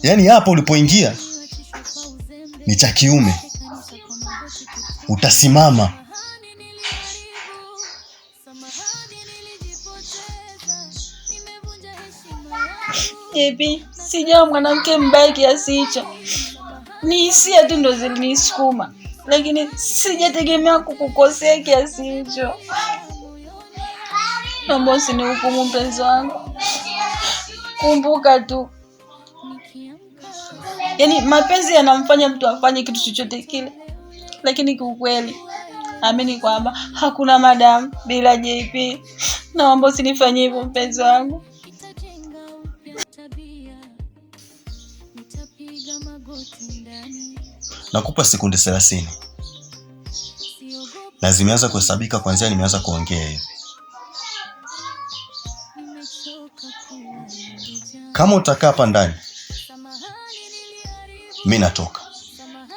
Yaani hapo ulipoingia ni cha kiume. Utasimama. Jebi, sijao mwanamke mbaya kiasi hicho. Ni hisia tu ndo zilinisukuma, lakini sijategemea kukukosea kiasi hicho. Naomba usinihukumu mpenzi wangu. Kumbuka tu, yaani mapenzi yanamfanya mtu afanye kitu chochote kile. Lakini kiukweli, amini kwamba hakuna madamu bila JP. Naomba usinifanyie hivyo mpenzi wangu. Nakupa sekunde 30. Na zimeanza kuhesabika kuanzia nimeanza kuongea hivi. Kama utakaa hapa ndani, mimi natoka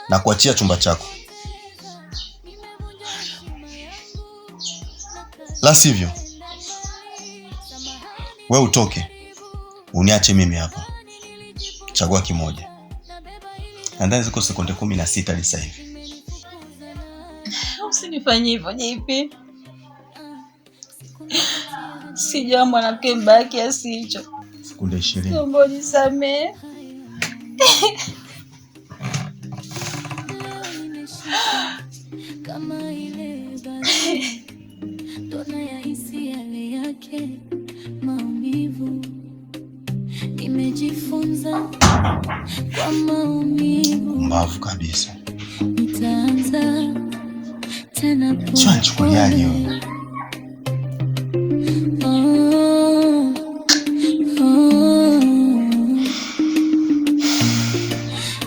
na kuachia chumba chako. La sivyo, wewe utoke, uniache mimi hapa. Chagua kimoja. Na ndani ziko sekunde 16 hadi sasa hivi. Usinifanyie hivyo JP. Sijao mwanamke mbaya kiasi hicho. Sekunde 20. Naomba unisamehe. Kama ile basi dona ya hisi yale yake maumivu. Nimejifunza kwa maumivu. Mbavu kabisa. Nitaanza tena Chua chukuliaje wewe?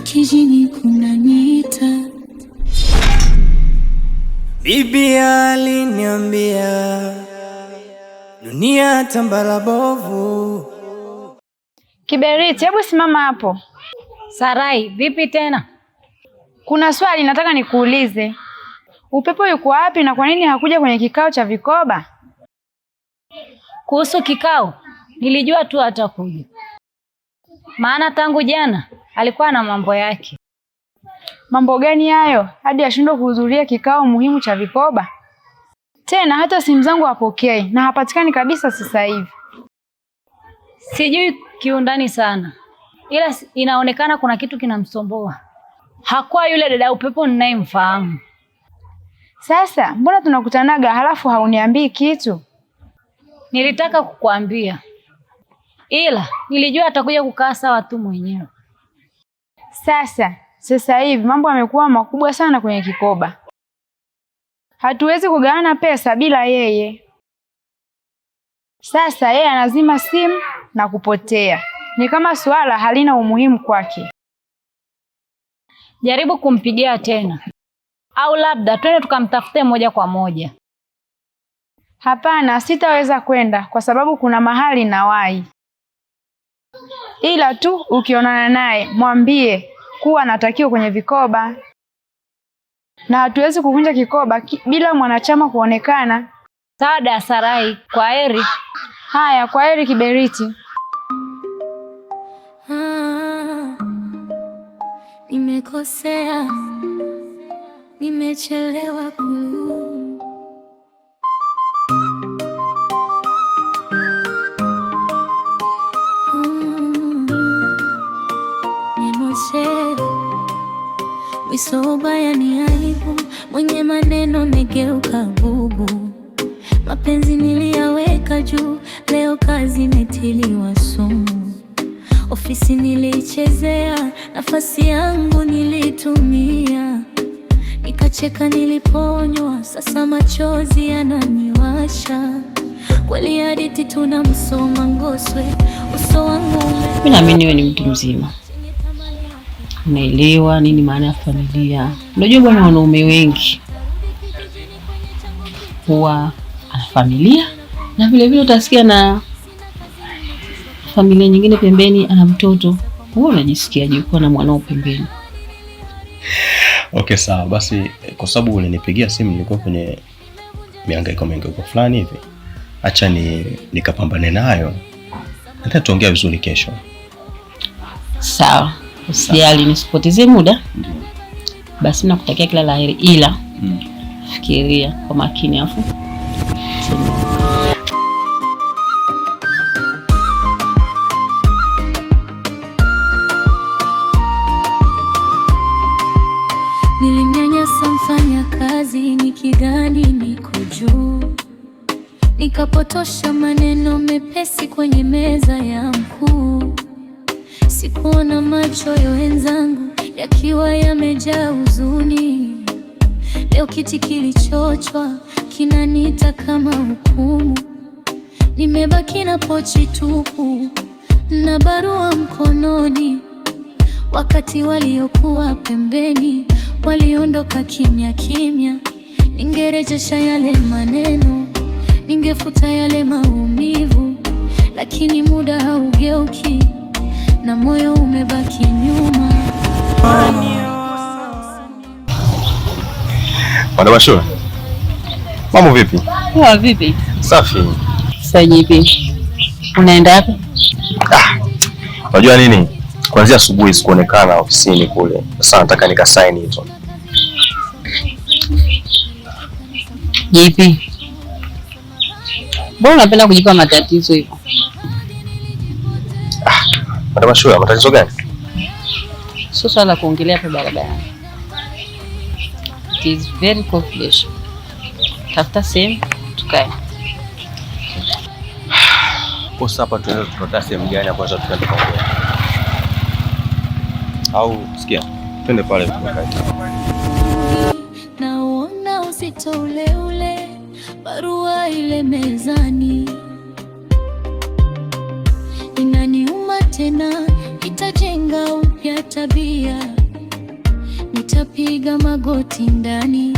Kijini kunaniita. Bibi aliniambia dunia tambala bovu. Kiberiti, hebu simama hapo. Sarai, vipi tena? Kuna swali nataka nikuulize. Upepo yuko wapi na kwa nini hakuja kwenye kikao cha vikoba? Kuhusu kikao, nilijua tu atakuja. Maana tangu jana alikuwa na mambo yake. Mambo gani hayo hadi ashindwe kuhudhuria kikao muhimu cha vikoba? Tena hata simu zangu hapokei na hapatikani kabisa sasa hivi. Sijui kiundani sana, ila inaonekana kuna kitu kinamsomboa. Hakuwa yule dada upepo ninayemfahamu. Sasa mbona tunakutanaga halafu hauniambii kitu? Nilitaka kukuambia, ila nilijua atakuja kukaa sawa tu mwenyewe. Sasa hivi mambo yamekuwa makubwa sana kwenye kikoba. Hatuwezi kugawana pesa bila yeye. Sasa yeye anazima simu na kupotea. Ni kama swala halina umuhimu kwake. Jaribu kumpigia tena. Au labda twende tukamtafute moja kwa moja. Hapana, sitaweza kwenda kwa sababu kuna mahali nawahi. Ila tu ukionana naye mwambie kuwa anatakiwa kwenye vikoba. Na hatuwezi kuvunja kikoba bila mwanachama kuonekana. Sawa Sarai, kwaheri. Haya, kwaheri Kiberiti. Nimekosea. Nimechelewa Wisobaya ni aibu, mwenye maneno megeuka bubu. Mapenzi niliyaweka juu, leo kazi imetiliwa sumu. Ofisi nilichezea, nafasi yangu nilitumia. Nikacheka niliponywa, sasa machozi yananiwasha. Kweli hadithi tunamsoma Ngoswe, uso wangu. Mimi naamini wewe ni mtu mzima, unaelewa nini maana ya familia. Unajua bwana, wanaume wengi huwa ana familia na vile vile utasikia na familia nyingine pembeni ana mtoto. Wewe unajisikiaje kuwa na mwanao pembeni? Okay, sawa basi, kwa sababu ulinipigia simu nilikuwa kwenye mihangaiko fulani hivi. Acha nikapambane nayo. Hata tuongea vizuri kesho. Sawa. Usijali nisipoteze muda. Basi nakutakia kila laheri ila fikiria kwa makini afu. Nilimnyanyasa mfanya kazi nikidhani niko juu, nikapotosha maneno mepesi kwenye meza ya mkuu. Sikuona macho ya wenzangu yakiwa yamejaa huzuni. Leo kiti kilichochwa kinaniita kama hukumu. Nimebaki na pochi tupu na barua mkononi, wakati waliokuwa pembeni waliondoka kimya kimya. Ningerejesha yale maneno, ningefuta yale maumivu, lakini muda haugeuki na moyo umebaki nyuma. Madam Ashura, mambo vipi? Poa, vipi? Safi. Sasa vipi? Unaenda wapi? Unajua nini? Kuanzia asubuhi sikuonekana ofisini kule. Sasa nataka nikasaini hizo. Vipi? Mbona unapenda kujipa matatizo hivyo? Madam Ashura, matatizo gani? Sio swala kuongelea hapa barabarani. It is very confidential. Tafuta sehemu tukae. Kosa hapa tunaweza tukataa sehemu gani ambazo tunaenda kuongea? Au sikia, twende pale tukae. Naona uzito ule ule, barua ile mezani inaniuma tena, itajenga upya tabia. Nitapiga magoti ndani,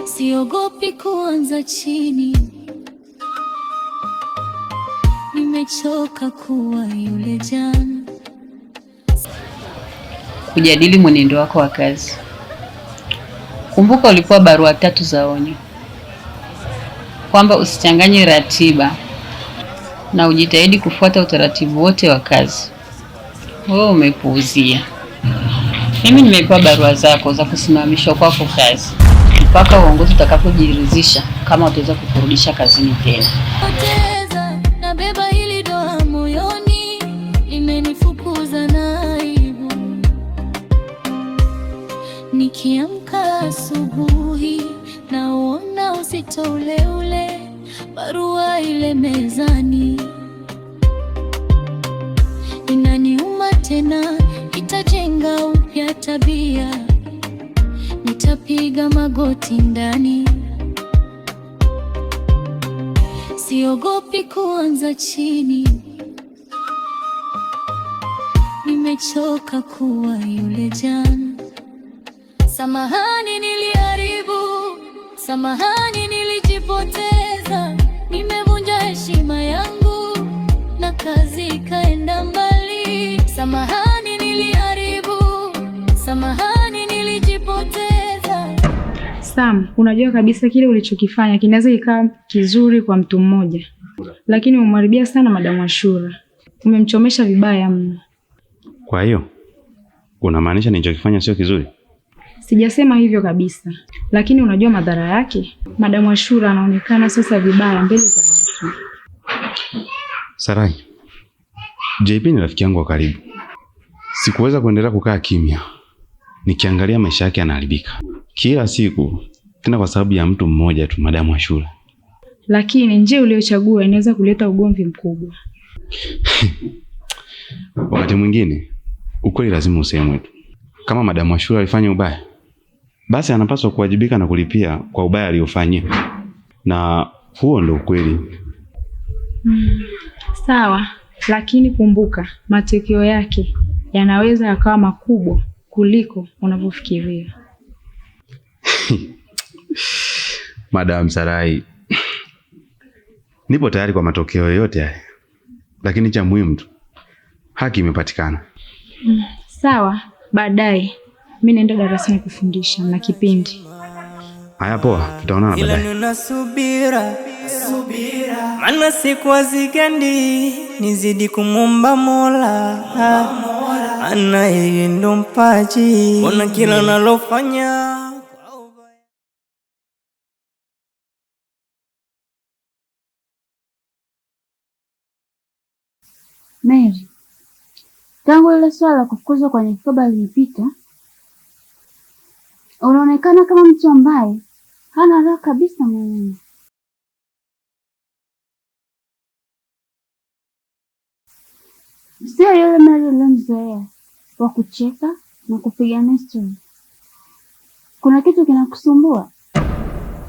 siogopi kuanza chini. Nimechoka kuwa yule jana. Kujadili mwenendo wako wa kazi. Kumbuka ulikuwa barua 3 za onyo, kwamba usichanganye ratiba na ujitahidi kufuata utaratibu wote wa kazi. Wewe umepuuzia. Mimi nimepewa barua zako za kusimamishwa kwako kazi mpaka uongozi utakapojiridhisha kama utaweza kukurudisha kazini tena. Nabeba hili doa moyoni, imenifukuza na aibu. Nikiamka asubuhi naona uzito ule ule, barua ile mezani inaniuma tena, itajenga upya tabia. Nitapiga magoti ndani, siogopi kuanza chini. Nimechoka kuwa yule jana. Samahani niliharibu, samahani nilijipoteza. Nimevunja heshima yangu na kazi ikaenda mbali. Samahani niliharibu, samahani nilijipoteza. Sam, unajua kabisa kile ulichokifanya kinaweza ikawa kizuri kwa mtu mmoja, lakini umemharibia sana Madam Ashura. Umemchomesha vibaya mno. Kwa hiyo unamaanisha nilichokifanya sio kizuri? Sijasema hivyo kabisa, lakini unajua madhara yake. Madam Ashura anaonekana sasa vibaya mbele za watu. Sarai, JP ni rafiki yangu wa karibu. Sikuweza kuendelea kukaa kimya nikiangalia maisha yake yanaharibika kila siku, tena kwa sababu ya mtu mmoja tu, Madam Ashura. Lakini njia uliyochagua inaweza kuleta ugomvi mkubwa. Wakati mwingine ukweli lazima usemwe tu. Kama Madam Ashura alifanya ubaya, basi anapaswa kuwajibika na kulipia kwa ubaya aliofanya. Na huo ndio ukweli. Sawa, lakini kumbuka matokeo yake yanaweza yakawa makubwa kuliko unavyofikiria. Madam Sarai, nipo tayari kwa matokeo yoyote haya. Lakini cha muhimu tu, haki imepatikana. Sawa, baadaye mimi naenda darasani kufundisha na kipindi. Haya poa, tutaonana baadaye. Ila nina subira subira, maana siku hazigandi, nizidi kumwomba Mola, maana yeye ndo mpaji, mbona kila nalofanya. Mary, tangu ile swala la kufukuzwa kwenye kikoba lilipita, unaonekana kama mtu ambaye hana raha kabisa moyoni. Sio yule Mary uliyemzoea wa kucheka na kupigana stori. Kuna kitu kinakusumbua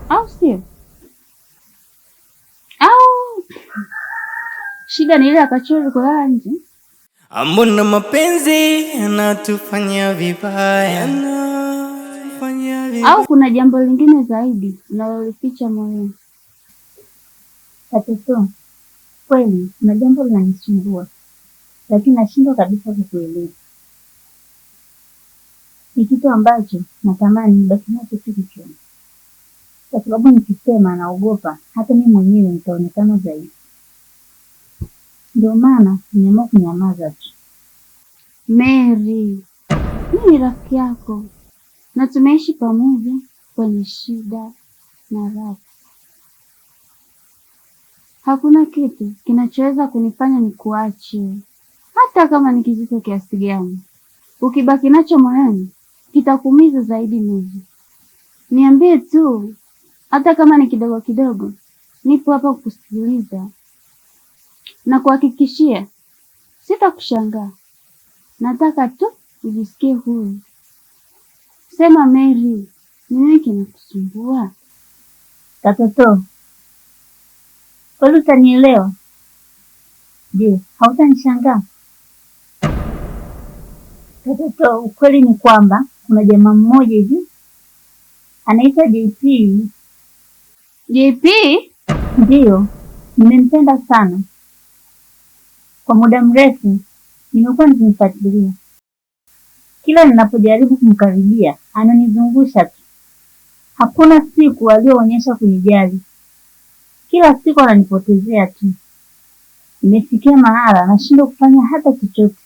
au sio? Au shida ni ile akachori kulala nje? Mbona mapenzi yanatufanya vibaya, au kuna jambo lingine zaidi unalolificha moyoni? Katoto, kweli kuna jambo linanisumbua, lakini nashindwa kabisa kukueleza. Ni kitu ambacho natamani nibaki nacho tu kichwani, kwa sababu nikisema naogopa hata mimi mwenyewe nitaonekana zaidi. Ndio maana nimeamua kunyamaza tu. Mary, mimi ni rafiki yako na tumeishi pamoja kwenye shida na raha. Hakuna kitu kinachoweza kunifanya nikuache, hata kama ni kizito kiasi gani. Ukibaki nacho moyoni kitakuumiza zaidi. Mary, niambie tu, hata kama ni kidogo kidogo, nipo hapa kukusikiliza na kuhakikishia sitakushangaa. Nataka tu ujisikie huru. Sema Mary, ni nini kinakusumbua? Katoto, kweli utanielewa? Je, hautanishangaa? Katoto, ukweli ni kwamba kuna jamaa mmoja hivi anaitwa JP. JP? Ndiyo, nimempenda sana. Kwa muda mrefu nimekuwa nikimfuatilia. Kila ninapojaribu kumkaribia ananizungusha tu. Hakuna siku aliyoonyesha kunijali. Kila siku ananipotezea tu. Nimefikia mahala nashindwa kufanya hata chochote.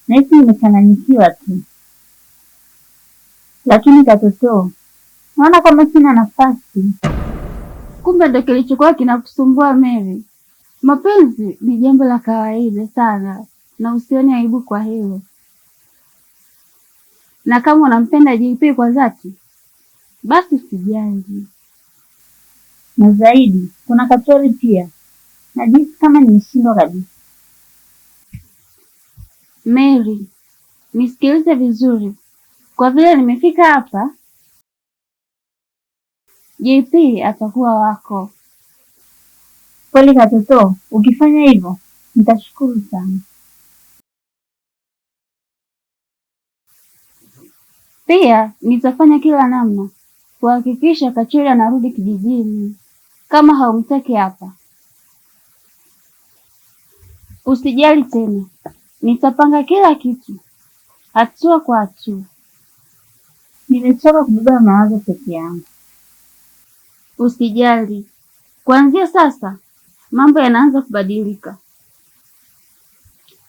Nahisi nimechanganyikiwa tu. Lakini Katoto, naona kama sina nafasi. Kumbe ndo kilichokuwa kinakusumbua Mary. Mapenzi ni jambo la kawaida sana na usione aibu kwa hilo. Na kama unampenda JP kwa dhati, basi usijali. Na zaidi, kuna Katori pia. Najisi kama nimeshindwa kabisa. Mary, nisikilize vizuri. Kwa vile nimefika hapa, JP atakuwa wako. Kweli Katoto, ukifanya hivyo nitashukuru sana. Pia nitafanya kila namna kuhakikisha Kachori anarudi kijijini. Kama haumtaki hapa, usijali tena. Nitapanga kila kitu hatua kwa hatua. Nimechoka kubeba mawazo peke yangu. Usijali, kuanzia sasa mambo yanaanza kubadilika,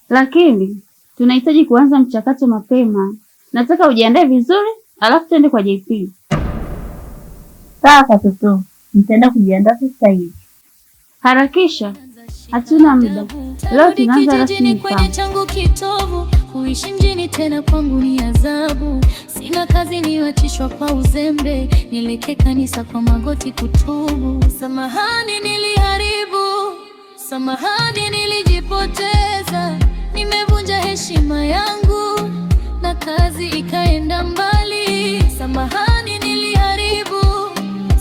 lakini tunahitaji kuanza mchakato mapema. Nataka ujiandae vizuri, alafu tuende kwa JP. Sawa Katoto, nitaenda kujiandaa sasa hivi. Harakisha, hatuna muda. Leo tunaanza rasmi kwenye changu kitovu. Kuishi mjini tena kwangu ni adhabu. Sina kazi, niwachishwa kwa uzembe. Nielekee kanisa kwa magoti kutubu. Samahani niliharibu, samahani nilijipoteza. Nimevunja heshima yangu na kazi ikaenda mbali. Samahani niliharibu,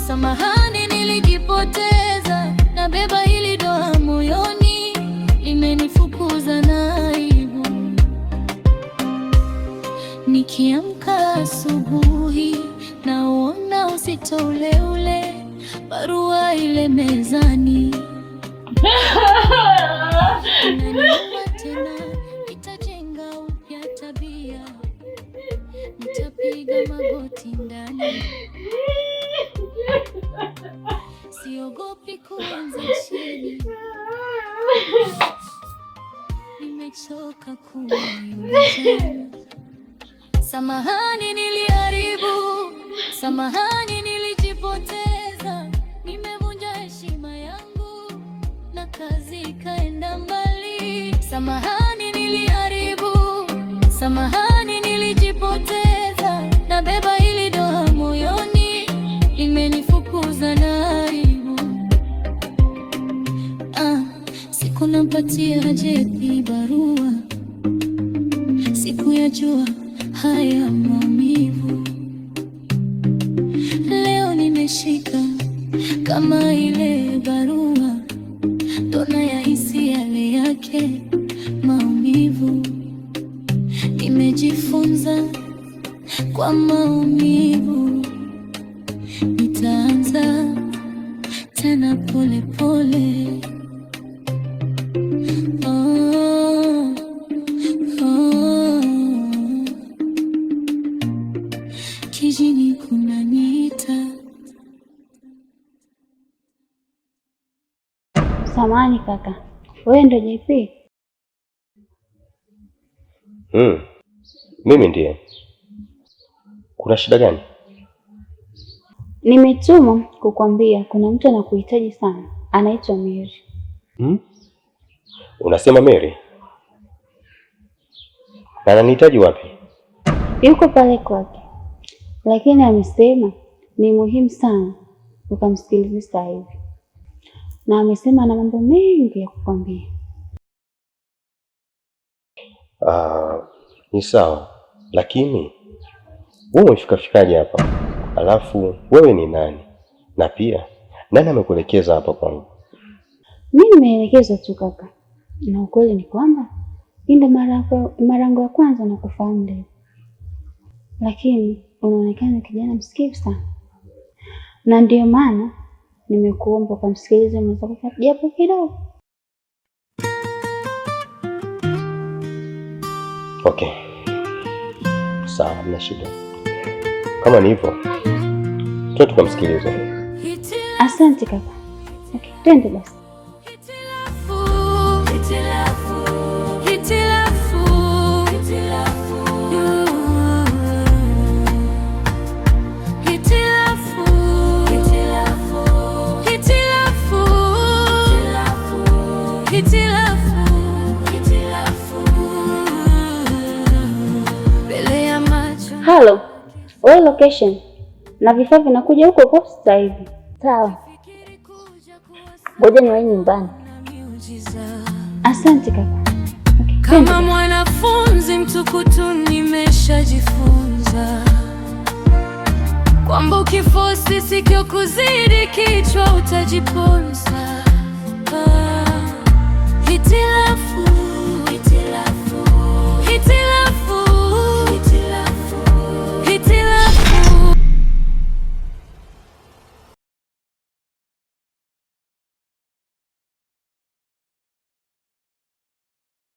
samahani nilijipoteza. Nabeba hili doa moyoni, limenifukuza na aibu. Nikiamka asubuhi naona uzito ule ule, barua ile mezani. Naniuma tena, nitajenga upya tabia. Nitapiga magoti ndani, siogopi kuwa nimechoka kuuliza. Samahani niliharibu, samahani nilijipoteza, nimevunja heshima yangu na kazi ikaenda mbali. Samahani niliharibu, samahani nilijipoteza, na beba hili doa moyoni, imenifukuza na aibu. Siku nampatia JP barua, siku ya jua haya maumivu. Leo nimeshika kama ile barua, dona ya hisi yale yake maumivu. Nimejifunza kwa maumivu, nitaanza tena pole pole. Kijini kunaniita. Samahani kaka, wewe ndo JP? Mimi ndiye. Kuna shida gani? Nimetumwa kukwambia kuna mtu anakuhitaji sana, anaitwa Mary. Unasema Mary? Na ananihitaji wapi? Yuko pale kwake, lakini amesema ni muhimu sana ukamsikilize sasa hivi, na amesema ana mambo mengi ya kukwambia. Ni sawa, lakini wewe umefikaje hapa? Alafu wewe ni nani? Na pia nani amekuelekeza hapa kwangu? Mimi nimeelekezwa tu kaka, na ukweli ni kwamba hii ndo mara yangu ya kwanza nakufahamu leo, lakini unaonekana kijana msikivu sana, na ndio maana nimekuomba ukamsikilize mwenzako japo kidogo. Okay, sawa, hamna shida. Kama ni hivyo, tuwe tukamsikiliza. Asante kaka. Okay, twende basi. Hello, wewe location na vifaa vinakuja huko kwa sasa hivi. Sawa, ngoja niwahi nyumbani. Asante kaka. Okay, kama mwanafunzi mtukutu nimeshajifunza kwamba ukifosi sikio kuzidi kichwa utajiponza. Hitilafu